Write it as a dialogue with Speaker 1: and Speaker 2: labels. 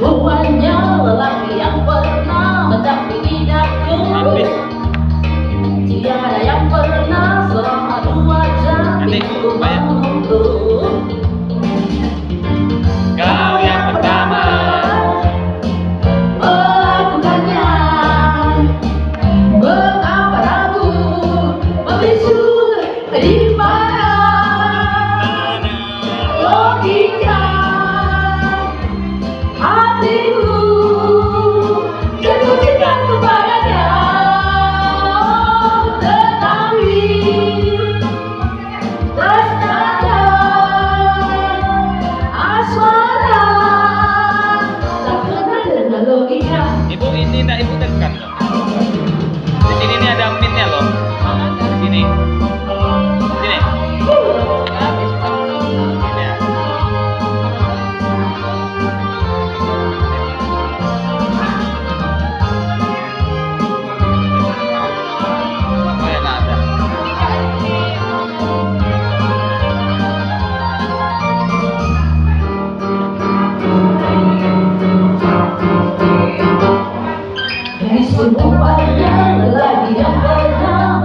Speaker 1: Buahnya lelaki yang pernah mendampingi daku. Tiada yang pernah selama 2 jam itu menunggu. Kau yang pertama melakukannya. Mengapa ragu membisu di mana logika hatimu jatuh cinta kepadanya? Tetapi ternyata asmara tak kenal dengan logika.
Speaker 2: Ibu ini enggak ibu tekan loh. Di sini nih ada minnya loh. Di sini. Sini. Ini ya. Oh ya nggak ada.
Speaker 1: Dari semuanya lagi yang pernah